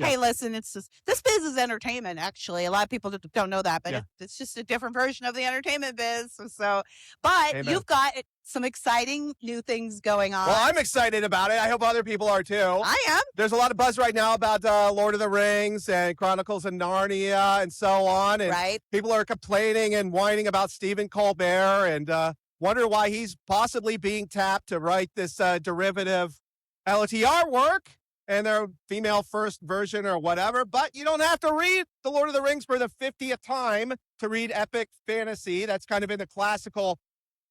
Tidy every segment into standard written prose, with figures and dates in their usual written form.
hey, listen, it's just, this biz is entertainment, actually. A lot of people don't know that, but it's just a different version of the entertainment biz. So, but Amen. you've got some exciting new things going on. Well, I'm excited about it. I hope other people are too. I am. There's a lot of buzz right now about Lord of the Rings and Chronicles of Narnia and so on. And Right. people are complaining and whining about Stephen Colbert and wonder why he's possibly being tapped to write this derivative LTR work and their female first version or whatever. But you don't have to read The Lord of the Rings for the 50th time to read epic fantasy. That's kind of in the classical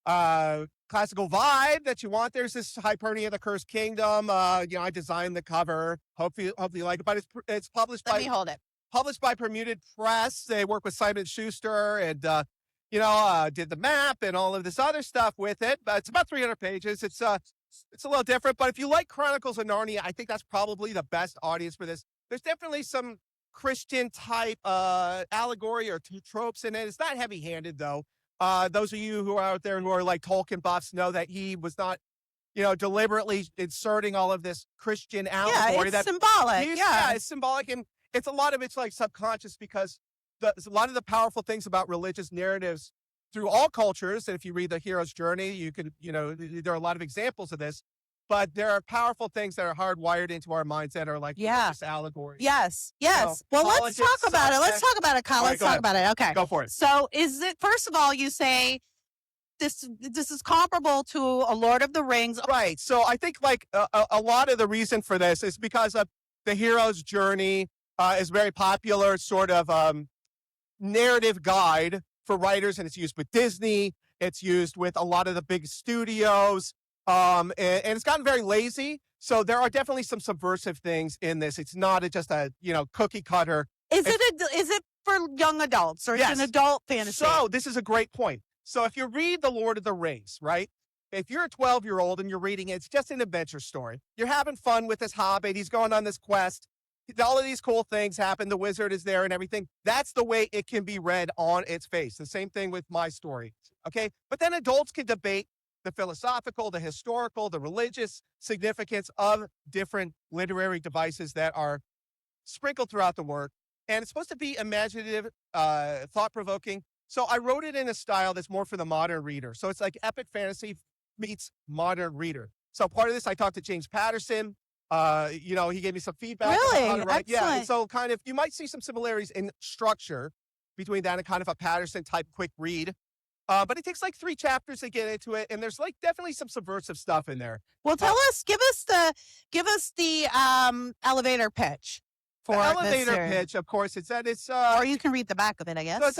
vibe that you want. There's this Hypernia, the Cursed Kingdom. I designed the cover. Hopefully you like it. But it's published Let me hold it. Published by Permuted Press. They work with Simon Schuster and did the map and all of this other stuff with it. But it's about 300 pages. It's a little different. But if you like Chronicles of Narnia, I think that's probably the best audience for this. There's definitely some Christian type allegory or tropes in it. It's not heavy-handed though. Those of you who are out there who are like Tolkien buffs know that he was not, deliberately inserting all of this Christian allegory. Yeah, it's symbolic. Yeah, it's symbolic. And it's a lot of it's like subconscious because a lot of the powerful things about religious narratives through all cultures. And if you read The Hero's Journey, you can, there are a lot of examples of this. But there are powerful things that are hardwired into our minds that are like religious allegories. Yes. Well, let's talk about it. Let's talk about it, Kyle. Let's talk about it. Okay. Go for it. So is it, first of all, you say this is comparable to a Lord of the Rings. Right. So I think like a lot of the reason for this is because of The Hero's Journey is very popular sort of narrative guide for writers. And it's used with Disney. It's used with a lot of the big studios. And it's gotten very lazy. So there are definitely some subversive things in this. It's not just a, cookie cutter. Is it for young adults or it's an adult fantasy? So this is a great point. So if you read The Lord of the Rings, right? If you're a 12-year-old and you're reading it, it's just an adventure story. You're having fun with this hobbit. He's going on this quest. All of these cool things happen. The wizard is there and everything. That's the way it can be read on its face. The same thing with my story. Okay. But then adults can debate the philosophical, the historical, the religious significance of different literary devices that are sprinkled throughout the work. And it's supposed to be imaginative, thought-provoking. So I wrote it in a style that's more for the modern reader. So it's like epic fantasy meets modern reader. So part of this, I talked to James Patterson. He gave me some feedback. Really? On how to write. Excellent. Yeah. And so kind of, you might see some similarities in structure between that and kind of a Patterson type quick read. But it takes like 3 chapters to get into it, and there's like definitely some subversive stuff in there. Well, give us the elevator pitch for the elevator this pitch. Of course, it's or you can read the back of it, I guess. So it's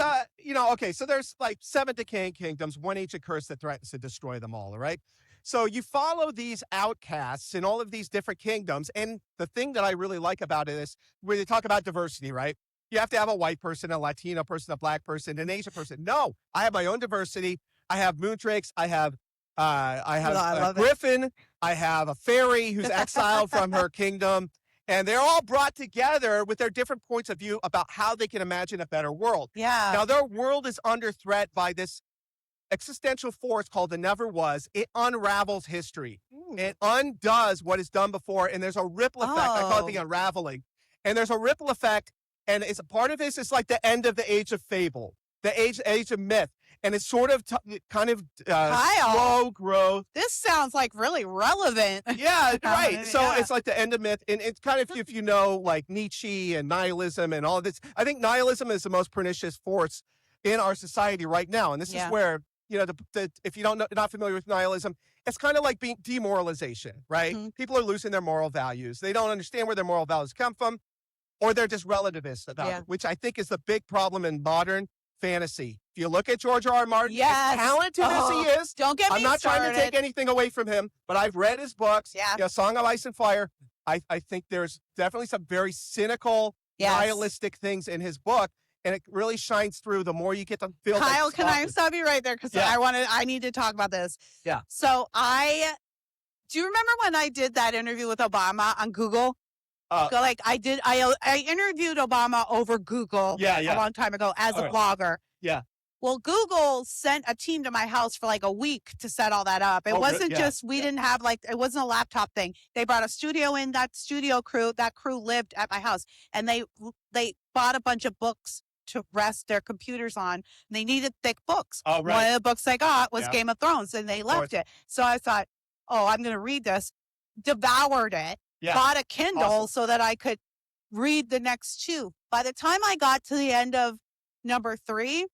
okay. So there's like 7 decaying kingdoms, one ancient curse that threatens to destroy them all. All right. So you follow these outcasts in all of these different kingdoms, and the thing that I really like about it is where they talk about diversity, right? You have to have a white person, a Latino person, a black person, an Asian person. No, I have my own diversity. I have moondrakes. I have a griffin. I have a fairy who's exiled from her kingdom. And they're all brought together with their different points of view about how they can imagine a better world. Yeah. Now, their world is under threat by this existential force called the Never Was. It unravels history. It undoes what is done before. And there's a ripple effect. I call it the unraveling. And there's a ripple effect. And it's a part of this is like the end of the age of fable, the age of myth. And it's sort of slow growth. This sounds like really relevant. Yeah, right. So it's like the end of myth. And it's kind of, if you know, like Nietzsche and nihilism and all this, I think nihilism is the most pernicious force in our society right now. And this is where, if you not familiar with nihilism, it's kind of like being demoralization, right? Mm-hmm. People are losing their moral values. They don't understand where their moral values come from. Or they're just relativist about it, which I think is the big problem in modern fantasy. If you look at George R. R. Martin, as talented as he is, don't get me I'm not trying to take anything away from him, but I've read his books, Song of Ice and Fire. I think there's definitely some very cynical, nihilistic things in his book, and it really shines through the more you get to feel. Kyle, can I stop you right there? Because I need to talk about this. Yeah. So do you remember when I did that interview with Obama on Google? I interviewed Obama over Google a long time ago as a blogger. Yeah. Well, Google sent a team to my house for like a week to set all that up. It Oh, wasn't yeah. just, we didn't have like, it wasn't a laptop thing. They brought a studio in, that crew lived at my house, and they bought a bunch of books to rest their computers on. They needed thick books. Oh, One right. of the books they got was Yeah. Game of Thrones, and they Of left course. it. So I thought, oh, I'm going to read this, devoured it, Yeah. bought a Kindle Awesome. so that I could read the next two. By the time I got to the end of number 3,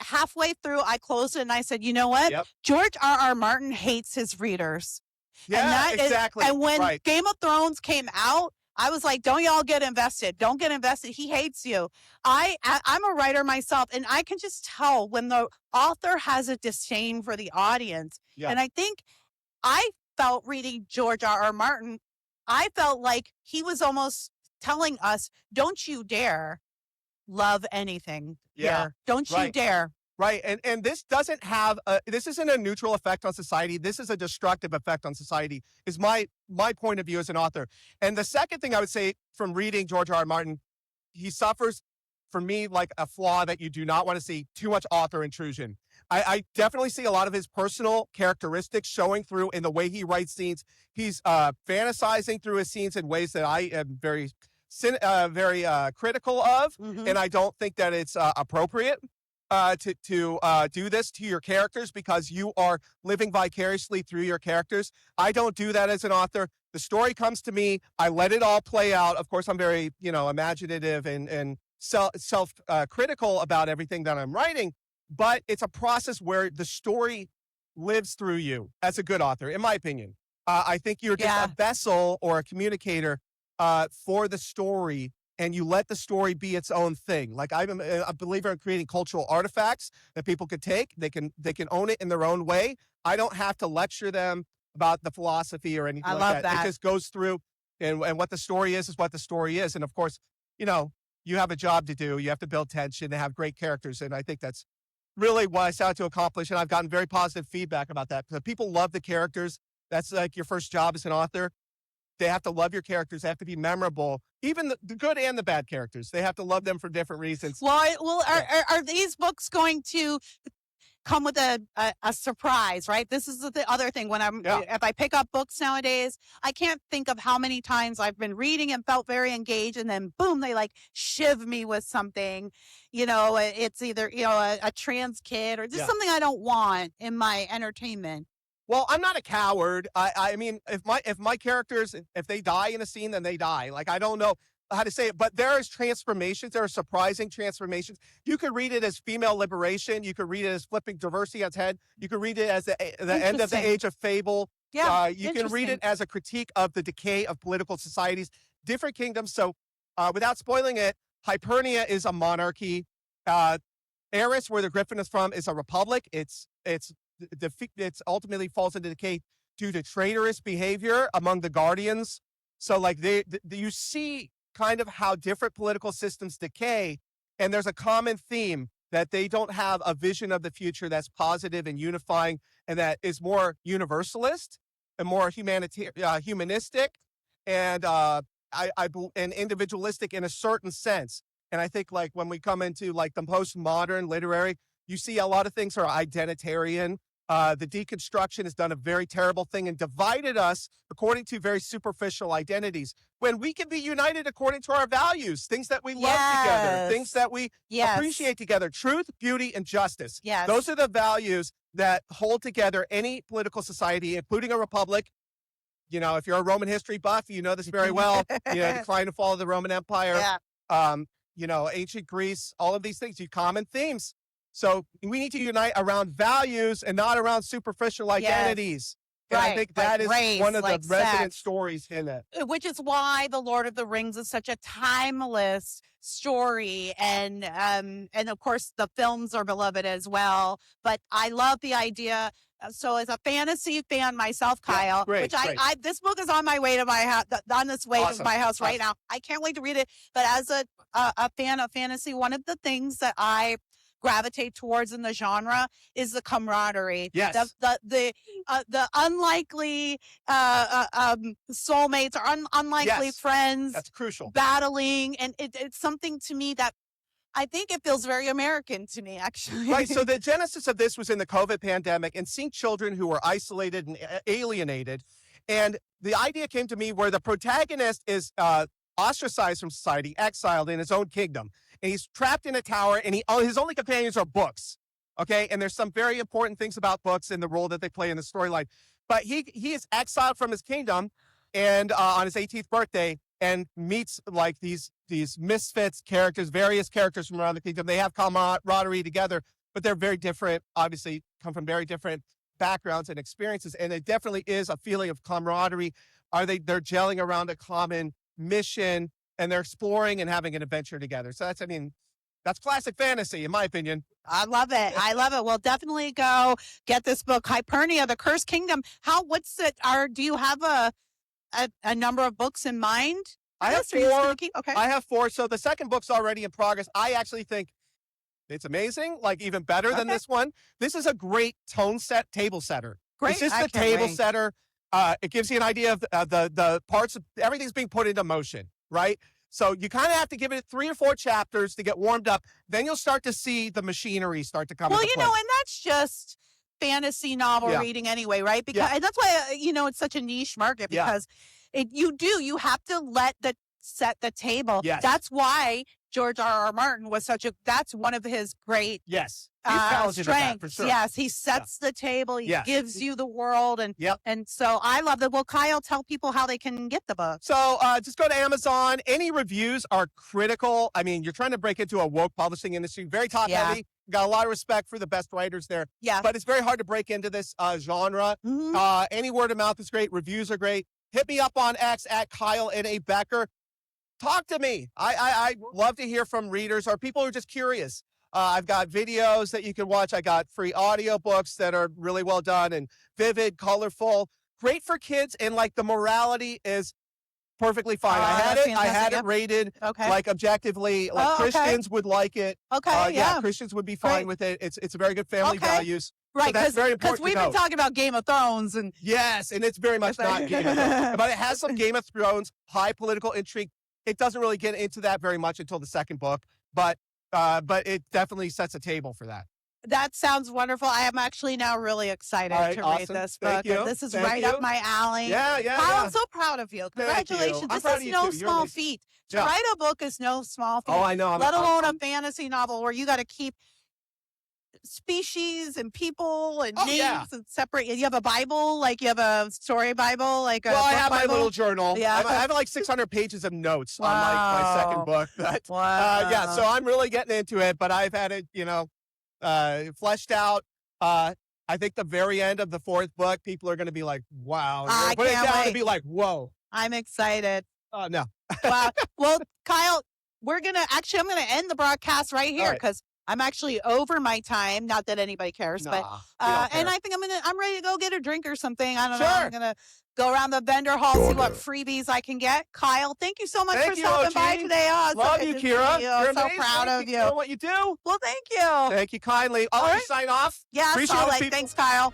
halfway through, I closed it and I said, you know what? Yep. George R.R. Martin hates his readers. Yeah, that is- exactly. and when right. Game of Thrones came out, I was like, don't y'all get invested. Don't get invested. He hates you. I'm a writer myself, and I can just tell when the author has a disdain for the audience. Yeah. And I think I felt reading George R.R. Martin, I felt like he was almost telling us, don't you dare love anything Yeah, here. Don't you right. dare. Right. And this doesn't have this isn't a neutral effect on society. This is a destructive effect on society, is my point of view as an author. And the second thing I would say from reading George R.R. Martin, he suffers, for me, like a flaw that you do not want to see: too much author intrusion. I definitely see a lot of his personal characteristics showing through in the way he writes scenes. He's fantasizing through his scenes in ways that I am very critical of, Mhm. and I don't think that it's appropriate to do this to your characters, because you are living vicariously through your characters. I don't do that as an author. The story comes to me. I let it all play out. Of course, I'm very, imaginative and self critical about everything that I'm writing, but it's a process where the story lives through you as a good author, in my opinion. I think you're just Yeah. a vessel or a communicator for the story, and you let the story be its own thing. Like, I'm a believer in creating cultural artifacts that people could take. They can own it in their own way. I don't have to lecture them about the philosophy or anything I like love that. that. It just goes through, and what the story is what the story is. And of course, you have a job to do. You have to build tension and have great characters. And I think that's really what I set out to accomplish. And I've gotten very positive feedback about that. So people love the characters. That's like your first job as an author. They have to love your characters. They have to be memorable. Even the good and the bad characters. They have to love them for different reasons. Well, Yeah. are these books going to come with a surprise, right? This is the other thing. When Yeah. if I pick up books nowadays, I can't think of how many times I've been reading and felt very engaged, and then boom, they like shiv me with something. It's either a trans kid or just Yeah. something I don't want in my entertainment. Well, I'm not a coward. I mean, if my characters, if they die in a scene, then they die. Like, I don't know how to say it, but there is transformations. There are surprising transformations. You could read it as female liberation. You could read it as flipping diversity on its head. You could read it as the end of the Interesting. age of fable. Yeah, You can read interesting. it as a critique of the decay of political societies, different kingdoms. So, without spoiling it, Hypernia is a monarchy. Eris, where the Griffin is from, is a republic. It's ultimately falls into decay due to traitorous behavior among the Guardians. So, like, you see kind of how different political systems decay, and there's a common theme that they don't have a vision of the future that's positive and unifying, and that is more universalist and more humanistic, and and individualistic in a certain sense. And I think, like, when we come into like the postmodern literary, you see a lot of things are identitarian. The deconstruction has done a very terrible thing and divided us according to very superficial identities, when we can be united according to our values, things that we love together, things Yes. that we Yes. appreciate together: truth, beauty, and justice. Yes. Those are the values that hold together any political society, including a republic. If you're a Roman history buff, you know this very well. Decline and fall of the Roman Empire. Yeah. Ancient Greece, all of these things, common themes. So we need to unite around values and not around superficial identities. And I Right, think like that is race, one of like the resident sex. stories in it. Which is why The Lord of the Rings is such a timeless story, and of course the films are beloved as well. But I love the idea. So as a fantasy fan myself, Yeah, Kyle, great, which great. this book is on my way to my house, on this way to Awesome, my house right awesome. now. I can't wait to read it. But as a fan of fantasy, one of the things that I gravitate towards in the genre is the camaraderie. Yes. The unlikely soulmates or unlikely Yes. friends That's crucial. battling, and it's something to me that I think it feels very American to me, actually. Right. So the genesis of this was in the COVID pandemic and seeing children who were isolated and alienated. And the idea came to me where the protagonist is ostracized from society, exiled in his own kingdom. And he's trapped in a tower and his only companions are books. Okay. And there's some very important things about books and the role that they play in the storyline. But he is exiled from his kingdom and on his 18th birthday and meets like these misfits characters, various characters from around the kingdom. They have camaraderie together, but they're very different, obviously come from very different backgrounds and experiences. And it definitely is a feeling of camaraderie. They're gelling around a common mission and they're exploring and having an adventure together. So that's classic fantasy, in my opinion. I love it. I love it. Well, definitely go get this book, Hypernia, The Cursed Kingdom. Do you have a number of books in mind? I have Or you just four. gonna okay. I have four. So the second book's already in progress. I actually think it's amazing, like even better than Okay. this one. This is a great table setter. Great. It's just I the can't table wait. setter. It gives you an idea of the parts of everything's being put into motion, right? So you kind of have to give it 3 or 4 chapters to get warmed up. Then you'll start to see the machinery start to come Well, into you play. know, and that's just fantasy novel Yeah. reading anyway, right? Because Yeah. and that's why it's such a niche market Yeah. because you have to set the table. Yes. That's why George R.R. Martin was that's one of his great Yes. He's talented at that, strengths. for sure. Yes, he sets the table. He Yes. gives you the world, and Yep. and so I love that. Well, Kyle, tell people how they can get the book. So just go to Amazon. Any reviews are critical. I mean, you're trying to break into a woke publishing industry, very top Yeah. heavy. Got a lot of respect for the best writers there, Yeah. but it's very hard to break into this genre. Mhm. Any word of mouth is great. Reviews are great. Hit me up on X at Kyle N.A. Becker. Talk to me. I love to hear from readers or people who are just curious. I've got videos that you can watch. I got free audiobooks that are really well done and vivid, colorful, great for kids. And like the morality is perfectly fine. I had that's it fantastic. rated Okay. like objectively, like Oh, okay. Christians would like it. Okay. Yeah. Christians would be fine Great. with it. It's a very good family Okay. values. Right. that's very Because important to we've been know. talking about Game of Thrones and Yes, and it's very much not Game of Thrones, but it has some Game of Thrones, high political intrigue. It doesn't really get into that very much until the second book, but it definitely sets a table for that. that sounds wonderful. I am actually now really excited All right, to read awesome. this Thank book. you. This is Thank right you. up my alley. Yeah. Kyle, I'm so proud of you. Thank you. Congratulations. I'm This proud is of you no too. You're small amazing. feat. To Yeah. write a book is no small feat. Oh, I know. Let alone a fantasy novel where you got to keep species and people and Oh, names yeah. and separate. You have a Bible, like you have a story Bible, like a Well, I book have my Bible? little journal. Yeah. I have like 600 pages of notes on like my second Wow. book. But Wow. so I'm really getting into it, but I've had it, fleshed out. I think the very end of the 4th book, people are going to be like, wow. And I they'll put it can't down wait. and be like, whoa. I'm excited. Oh, no. Wow. Well, Kyle, I'm going to end the broadcast right here right. because I'm actually over my time. Not that anybody cares, but Nah, we don't and care. I think I'm ready to go get a drink or something. I don't know. Sure. I'm gonna go around the vendor hall, see what freebies I can get. Kyle, thank you so much Thank for you, stopping by OG. today. Oh, it's so Love good you, to see Kira. you. You're So amazing. proud of Keep you. doing what you do. Well, thank you. Thank you kindly. I'll All let you right. sign off. Yes, Appreciate all it, right. people. Thanks, Kyle.